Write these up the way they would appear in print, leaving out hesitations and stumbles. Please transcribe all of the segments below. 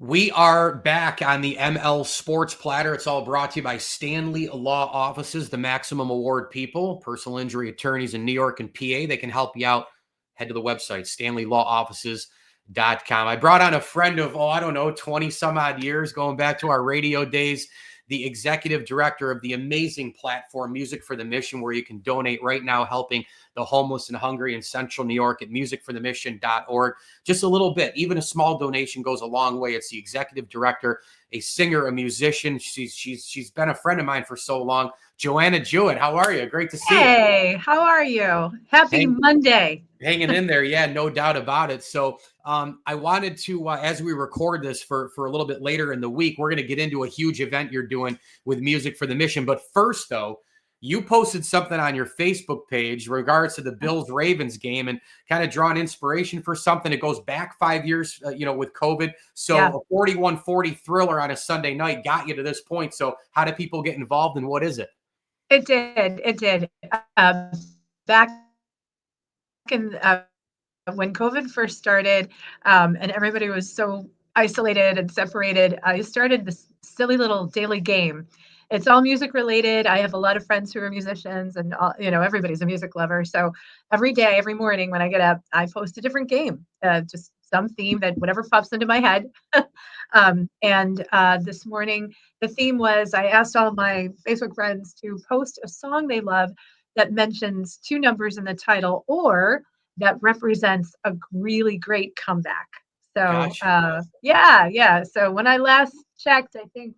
We are back on the ML Sports Platter. It's all brought to you by Stanley Law Offices, the maximum award people, personal injury attorneys in New York and PA. They can help you out. Head to the website, stanleylawoffices.com. I brought on a friend of, 20 some odd years, going back to our radio days, the executive director of the amazing platform Music for the Mission, where you can donate right now, helping the homeless and hungry in central New York at musicforthemission.org. Just a little bit, even a small donation goes a long way. It's the executive director, a singer, a musician. She's been a friend of mine for so long. Joanna Jewett, how are you? Great to see you. Hey, how are you? Happy Monday. Hanging in there. Yeah, no doubt about it. So I wanted to, as we record this for a little bit later in the week, we're going to get into a huge event you're doing with Music for the Mission. But first, though, you posted something on your Facebook page in regards to the Bills-Ravens game and kind of drawing inspiration for something. It goes back 5 years, with COVID. So Yeah. A 41-40 thriller on a Sunday night got you to this point. So how do people get involved and what is it? It did. It did. Back in when COVID first started, and everybody was so isolated and separated, I started this silly little daily game. It's all music related. I have a lot of friends who are musicians, and everybody's a music lover. So every day, every morning when I get up, I post a different game, just some theme that whatever pops into my head. And this morning, the theme was I asked all of my Facebook friends to post a song they love that mentions two numbers in the title or that represents a really great comeback. So, Gotcha. yeah. So when I last checked, I think,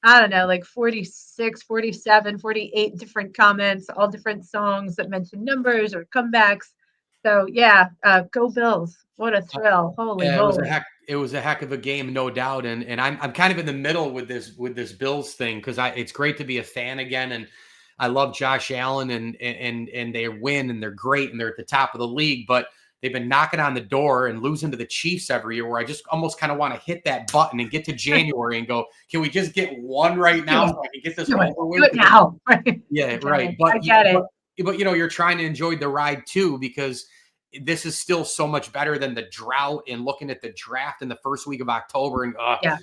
I don't know, like 46, 47, 48 different comments, all different songs that mention numbers or comebacks. So, yeah, go Bills. What a thrill. Holy Yeah, moly. it was a heck of a game, no doubt. And I'm kind of in the middle with this Bills thing because it's great to be a fan again. And I love Josh Allen and they win and they're great and they're at the top of the league, but they've been knocking on the door and losing to the Chiefs every year where I just almost kind of want to hit that button and get to January and go, can we just get one right now so I can get this over with? Do it now. Right. Yeah, right. I get it. But you're trying to enjoy the ride too because this is still so much better than the drought and looking at the draft in the first week of October and Yeah.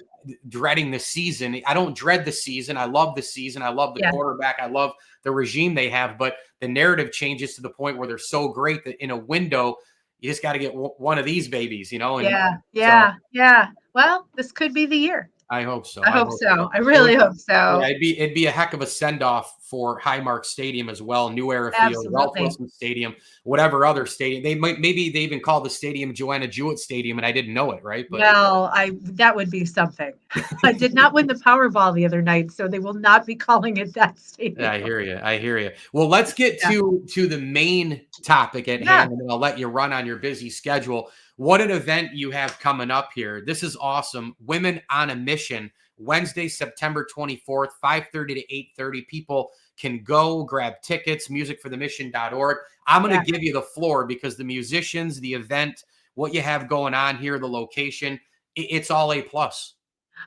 dreading the season. I don't dread the season. I love the season. I love the quarterback. I love the regime they have, but the narrative changes to the point where they're so great that in a window, you just got to get one of these babies, And Yeah. Well, this could be the year. I hope so. I hope so. I really hope so. Yeah, it'd be a heck of a send-off for Highmark Stadium as well, New Era Field, Ralph Absolutely. Wilson Stadium, whatever other stadium. Maybe they even call the stadium Joanna Jewett Stadium, and I didn't know it, right? But Well, that would be something. I did not win the Powerball the other night, so they will not be calling it that stadium. I hear you. I hear you. Well, let's get to the main topic at hand, and then I'll let you run on your busy schedule. What an event you have coming up here. This is awesome. Women on a Mission, Wednesday, September 24th, 5:30 to 8:30. People can go grab tickets, musicforthemission.org. I'm going to give you the floor because the musicians, the event, what you have going on here, the location, it's all A+.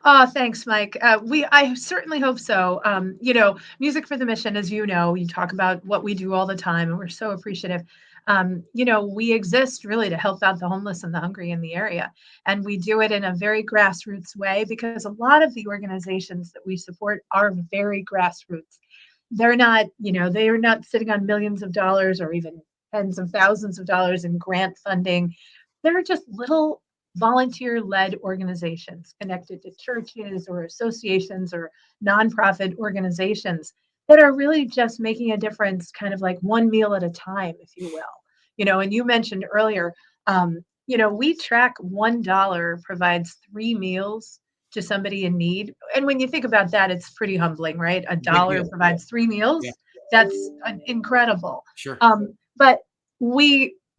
Oh, thanks, Mike. I certainly hope so. Music for the Mission, as you know, you talk about what we do all the time, and we're so appreciative. We exist really to help out the homeless and the hungry in the area. And we do it in a very grassroots way because a lot of the organizations that we support are very grassroots. They're not, they are not sitting on millions of dollars or even tens of thousands of dollars in grant funding. They're just little volunteer-led organizations connected to churches or associations or nonprofit organizations that are really just making a difference kind of like one meal at a time, if you will. And you mentioned earlier, we track $1 provides 3 meals to somebody in need. And when you think about that, it's pretty humbling, right? A dollar provides 3 meals. Yeah. That's incredible. Sure. But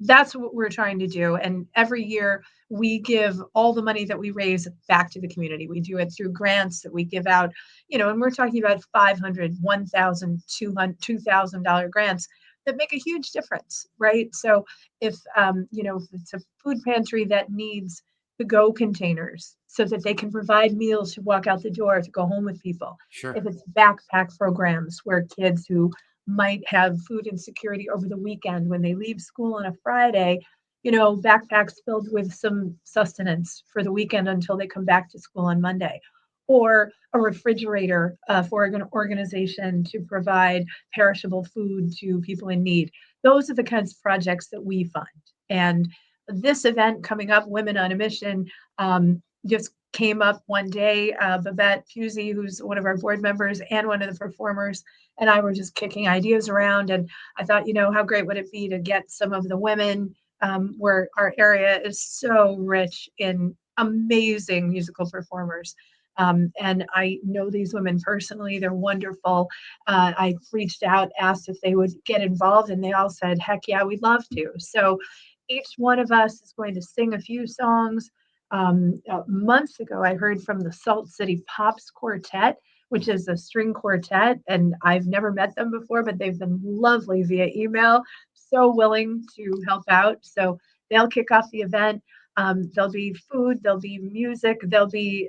that's what we're trying to do. And every year we give all the money that we raise back to the community. We do it through grants that we give out, and we're talking about $500, $1,000, $2,000 grants that make a huge difference, right? So if it's a food pantry that needs to-go containers so that they can provide meals to walk out the door to go home with people. Sure. If it's backpack programs where kids who might have food insecurity over the weekend when they leave school on a Friday, backpacks filled with some sustenance for the weekend until they come back to school on Monday, or a refrigerator for an organization to provide perishable food to people in need. Those are the kinds of projects that we fund. And this event coming up, Women on a Mission, just came up one day. Babette Pusey, who's one of our board members and one of the performers, and I were just kicking ideas around. And I thought, how great would it be to get some of the women, where our area is so rich in amazing musical performers. And I know these women personally. They're wonderful. I reached out, asked if they would get involved, and they all said, heck yeah, we'd love to. So each one of us is going to sing a few songs. Months ago, I heard from the Salt City Pops Quartet, which is a string quartet, and I've never met them before, but they've been lovely via email, so willing to help out. So they'll kick off the event. There'll be food, there'll be music, there'll be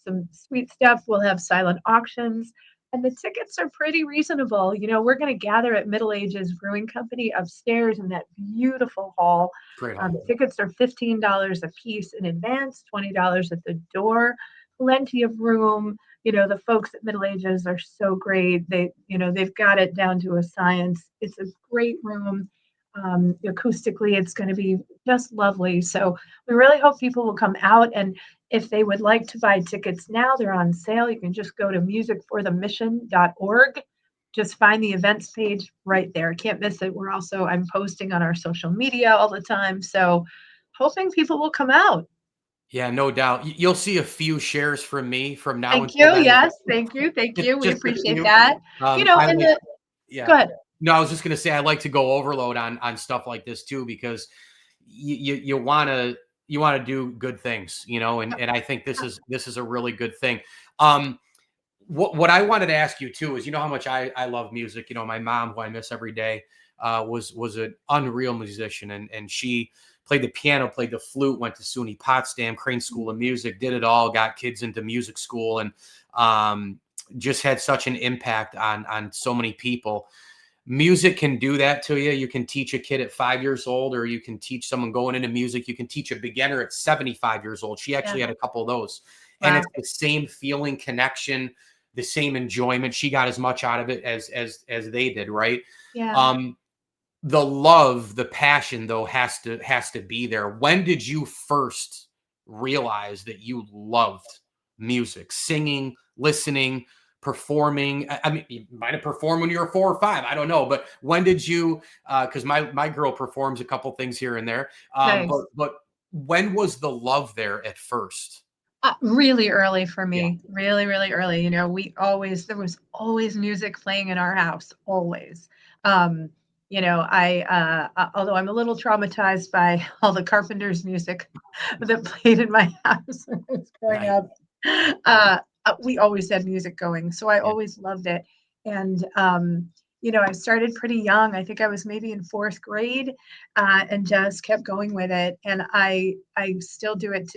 some sweet stuff. We'll have silent auctions. And the tickets are pretty reasonable. We're going to gather at Middle Ages Brewing Company upstairs in that beautiful hall. Great hall. Tickets are $15 a piece in advance, $20 at the door. Plenty of room. The folks at Middle Ages are so great. They've got it down to a science. It's a great room. Acoustically, it's going to be just lovely. So we really hope people will come out. And if they would like to buy tickets now, they're on sale. You can just go to musicforthemission.org. Just find the events page right there. Can't miss it. I'm posting on our social media all the time. So hoping people will come out. Yeah, no doubt. You'll see a few shares from me from now Thank until you. then. Yes. Thank you. Thank you. We Just a appreciate few. that. I And like, go yeah. ahead. No, I was just gonna say I like to go overload on stuff like this too because you wanna do good things, and I think this is a really good thing. Um, what I wanted to ask you too is how much I love music. My mom, who I miss every day, was an unreal musician, and she played the piano, played the flute, went to SUNY Potsdam, Crane School of Music, did it all, got kids into music school, and just had such an impact on so many people. Music can do that to you. You can teach a kid at 5 years old, or you can teach someone going into music. You can teach a beginner at 75 years old. She actually had a couple of those. And Wow. it's the same feeling, connection, the same enjoyment. She got as much out of it as they did, right? Yeah. Um, the love, the passion, though, has to be there. When did you first realize that you loved music, singing, listening, performing? I mean, you might have performed when you were 4 or 5. I don't know, but when did you? Because my girl performs a couple things here and there. Nice. But when was the love there at first? Really early for Yeah, me, really, really early. There was always music playing in our house, always. Um, although I'm a little traumatized by all the Carpenters music that played in my house when I was growing right. up, uh, we always had music going, so I Yeah, always loved it. And I started pretty young. I think I was maybe in fourth grade, and just kept going with it. And I still do it,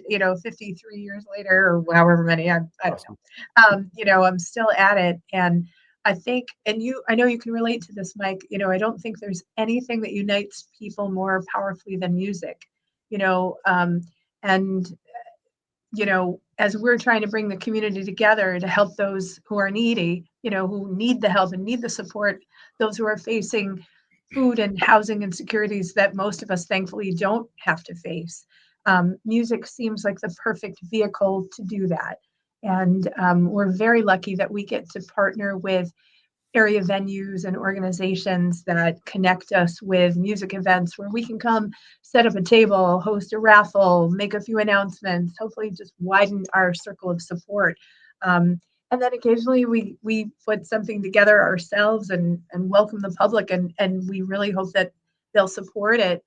53 years later, or however many. I don't awesome. know. I'm still at it, and I think, I know you can relate to this, Mike. I don't think there's anything that unites people more powerfully than music. And as we're trying to bring the community together to help those who are needy, who need the help and need the support, those who are facing food and housing insecurities that most of us thankfully don't have to face. Music seems like the perfect vehicle to do that. And we're very lucky that we get to partner with area venues and organizations that connect us with music events where we can come set up a table, host a raffle, make a few announcements, hopefully just widen our circle of support. And then occasionally we put something together ourselves and welcome the public, and we really hope that they'll support it.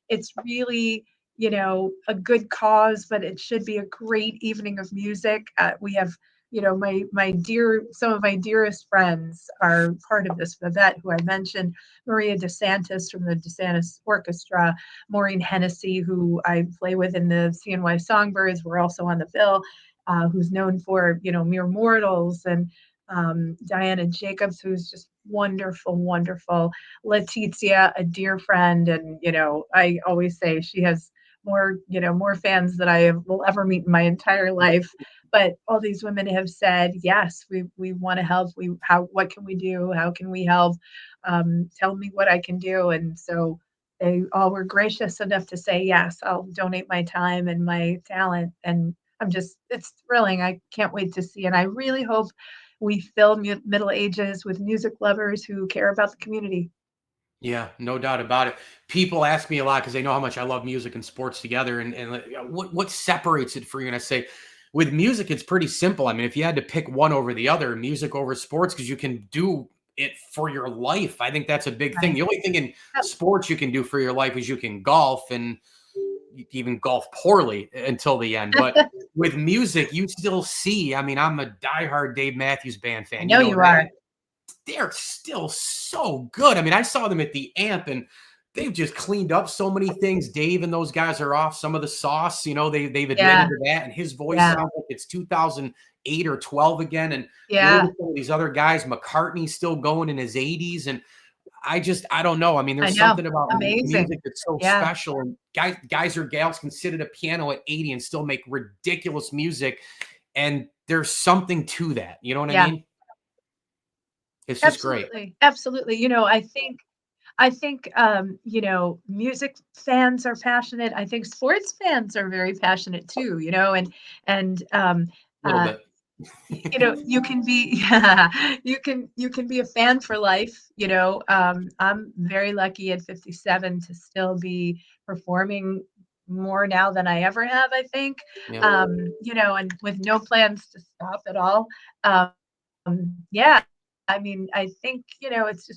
It's really a good cause, but it should be a great evening of music. We have some of my dearest friends are part of this. Vivette, who I mentioned, Maria DeSantis from the DeSantis Orchestra, Maureen Hennessy, who I play with in the CNY Songbirds, we're also on the bill, who's known for Mere Mortals, and Diana Jacobs, who's just wonderful, wonderful. Letitia, a dear friend, and I always say she has more fans than will ever meet in my entire life. But all these women have said, yes, we want to help. What can we do? How can we help? Tell me what I can do. And so they all were gracious enough to say, yes, I'll donate my time and my talent. And it's thrilling. I can't wait to see. And I really hope we fill middle ages with music lovers who care about the community. Yeah, no doubt about it. People ask me a lot because they know how much I love music and sports together, and like, what separates it for you? And I say, with music, it's pretty simple. I mean, if you had to pick one over the other, music over sports, because you can do it for your life. I think that's a big thing. Right. The only thing in Yep. sports you can do for your life is you can golf, and you can even golf poorly until the end. But with music, you still see. I mean, I'm a diehard Dave Matthews Band I fan. You know know you that are. they're still so good. I mean, I saw them at the Amp and they've just cleaned up so many things. Dave and those guys are off some of the sauce. They've admitted Yeah. to that, and his voice Yeah. sounds like it's 2008 or 12 again. And you look Yeah. at some of these other guys, McCartney's still going in his 80s, and I don't know. I mean, I there's know. something about Amazing. music that's so Yeah. special, and guys or gals can sit at a piano at 80 and still make ridiculous music, and there's something to that. You know what I Yeah. mean? It's just great. Absolutely. Absolutely. I think music fans are passionate. I think sports fans are very passionate too, and A little uh bit. you can be you can be a fan for life. I'm very lucky at 57 to still be performing more now than I ever have, I think. Yeah. And with no plans to stop at all. Um, yeah, I mean, I think, it's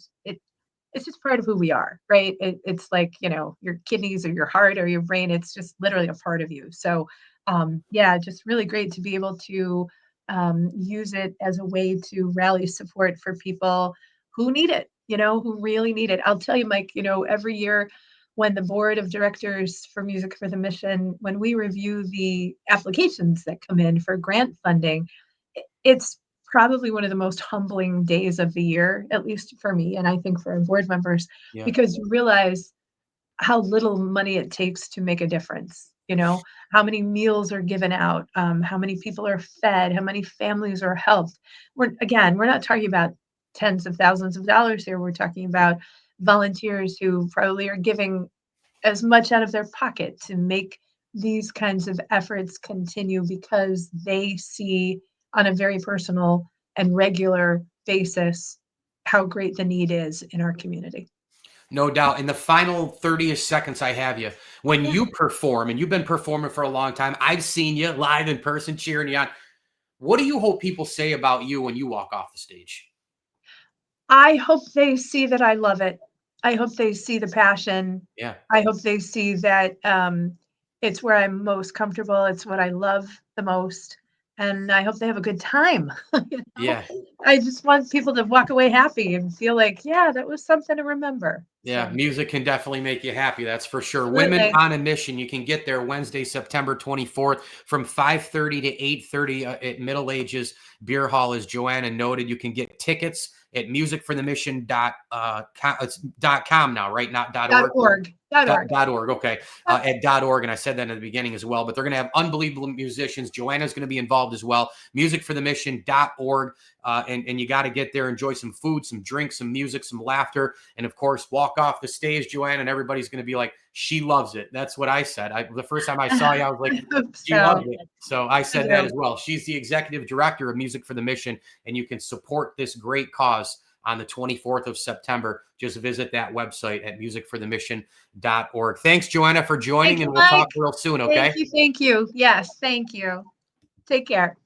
just part of who we are, right? It's like, your kidneys or your heart or your brain, it's just literally a part of you. So, yeah, just really great to be able to use it as a way to rally support for people who need it, who really need it. I'll tell you, Mike, every year when the board of directors for Music for the Mission, when we review the applications that come in for grant funding, it's probably one of the most humbling days of the year, at least for me, and I think for our board members, Yeah. because you realize how little money it takes to make a difference. How many meals are given out, how many people are fed, how many families are helped. We're not talking about tens of thousands of dollars here. We're talking about volunteers who probably are giving as much out of their pocket to make these kinds of efforts continue because they see on a very personal and regular basis how great the need is in our community. No doubt. In the final 30 seconds I have you, when Yeah. you perform, and you've been performing for a long time, I've seen you live in person cheering you on. What do you hope people say about you when you walk off the stage? I hope they see that I love it. I hope they see the passion. Yeah. I hope they see that it's where I'm most comfortable. It's what I love the most. And I hope they have a good time. you know? Yeah. I just want people to walk away happy and feel like, yeah, that was something to remember. Yeah, So, music can definitely make you happy. That's for sure. Women absolutely. on a Mission. You can get there Wednesday, September 24th from 5:30 to 8:30 at Middle Ages Beer Hall, as Joanna noted. You can get tickets at musicforthemission.com now, right? Not Dot .org. org. Dot org. .org. Okay. At .org. And I said that in the beginning as well, but they're going to have unbelievable musicians. Joanna's going to be involved as well. Musicforthemission.org. And you got to get there, enjoy some food, some drinks, some music, some laughter. And of course, walk off the stage, Joanna, and everybody's going to be like, she loves it. That's what I said. The first time I saw you, I was like, I hope she loves so. it. So I I said that do. as well. She's the executive director of Music for the Mission, and you can support this great cause on the 24th of September. Just visit that website at musicforthemission.org. Thanks, Joanna, for Thank joining, you, and we'll talk Mike. real soon, Thank okay? you. Thank you. Yes, thank you. Take care.